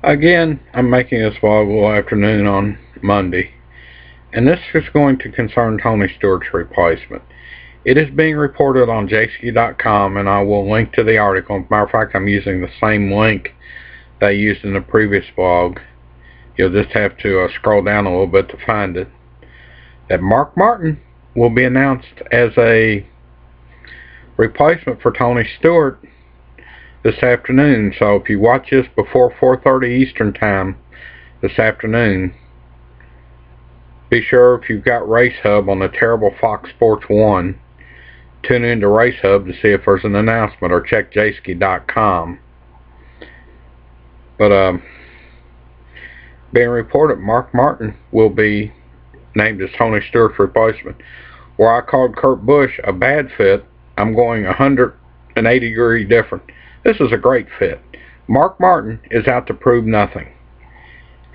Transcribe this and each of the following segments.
Again, I'm making this vlog a little afternoon on Monday, and this is going to concern Tony Stewart's replacement. It is being reported on jski.com, and I will link to the article. As a matter of fact, I'm using the same link that I used in the previous vlog. You'll just have to scroll down a little bit to find it. That Mark Martin will be announced as a replacement for Tony Stewart this afternoon. So if you watch this before 4:30 Eastern time this afternoon, be sure, if you've got Race Hub on the terrible Fox Sports 1, tune into Race Hub to see if there's an announcement, or check jski.com. But being reported, Mark Martin will be named as Tony Stewart's replacement. Where I called Kurt Busch a bad fit, I'm going 180 degree different. This is a great fit. Mark Martin is out to prove nothing.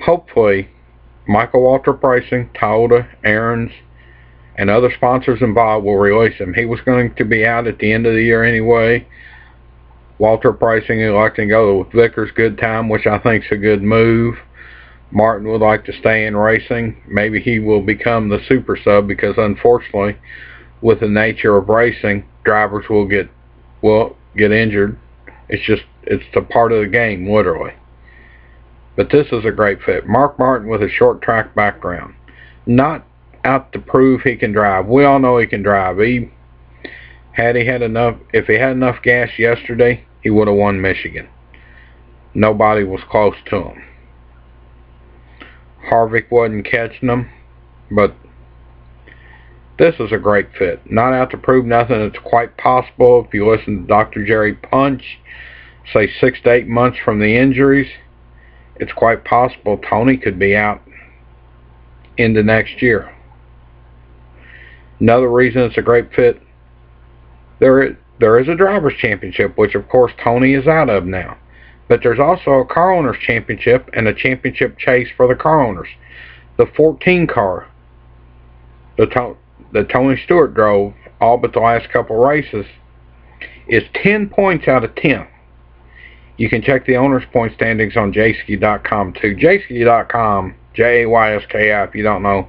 Hopefully, Michael Walter Pricing, Toyota, Aaron's, and other sponsors involved will release him. He was going to be out at the end of the year anyway. Walter Pricing elected to go with Vickers Good Time, which I think is a good move. Martin would like to stay in racing. Maybe he will become the super sub, because unfortunately, with the nature of racing, drivers will get injured. It's a part of the game, literally. But this is a great fit. Mark Martin with a short track background. Not out to prove he can drive. We all know he can drive. If he had enough gas yesterday, he would have won Michigan. Nobody was close to him. Harvick wasn't catching him, but this is a great fit. Not out to prove nothing. It's quite possible, if you listen to Dr. Jerry Punch, say 6 to 8 months from the injuries, it's quite possible Tony could be out into next year. Another reason it's a great fit, there is a Drivers' Championship, which of course Tony is out of now. But there's also a Car Owners' Championship and a championship chase for the car owners. The 14 car that Tony Stewart drove all but the last couple races is 10 points out of 10. You can check the owners' point standings on jski.com too. jski.com, Jayski, if you don't know,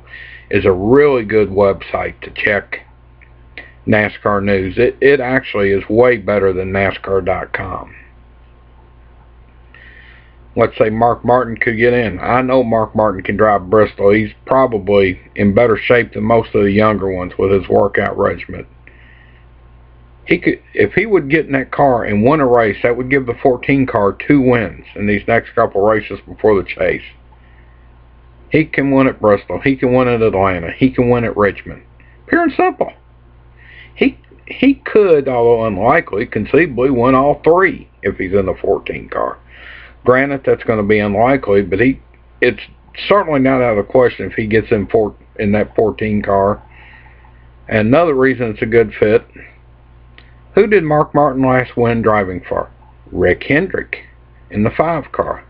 is a really good website to check NASCAR news. It actually is way better than NASCAR.com. Let's say Mark Martin could get in. I know Mark Martin can drive Bristol. He's probably in better shape than most of the younger ones with his workout regimen. If he would get in that car and win a race, that would give the 14 car 2 wins in these next couple races before the chase. He can win at Bristol. He can win at Atlanta. He can win at Richmond. Pure and simple. He could, although unlikely, conceivably win all 3 if he's in the 14 car. Granted, that's going to be unlikely, but it's certainly not out of the question if he gets in that 14 car. And another reason it's a good fit, who did Mark Martin last win driving for? Rick Hendrick in the 5 car.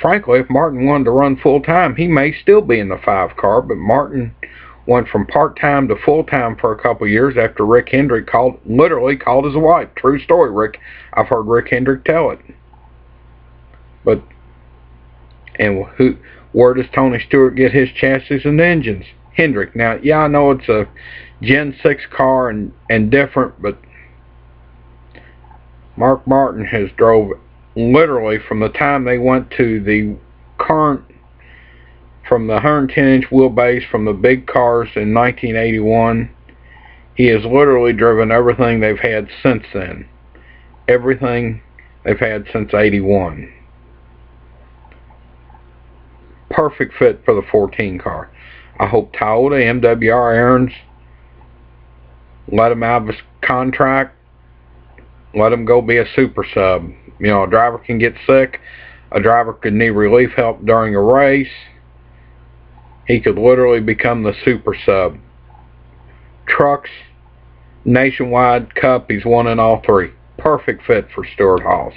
Frankly, if Martin wanted to run full-time, he may still be in the 5 car, but Martin went from part-time to full-time for a couple years after Rick Hendrick literally called his wife. True story, I've heard Rick Hendrick tell it. But, where does Tony Stewart get his chassis and engines? Hendrick. Now, yeah, I know it's a Gen 6 car and different, but Mark Martin has drove literally from the time they went to the current, from the 110-inch wheelbase from the big cars in 1981, he has literally driven everything they've had since then. Everything they've had since 81. Perfect fit for the 14 car. I hope Toyota, MWR, Aaron's let him out of his contract. Let him go be a super sub. You know, a driver can get sick. A driver could need relief help during a race. He could literally become the super sub. Trucks, Nationwide, Cup, he's won in all 3. Perfect fit for Stewart-Haas.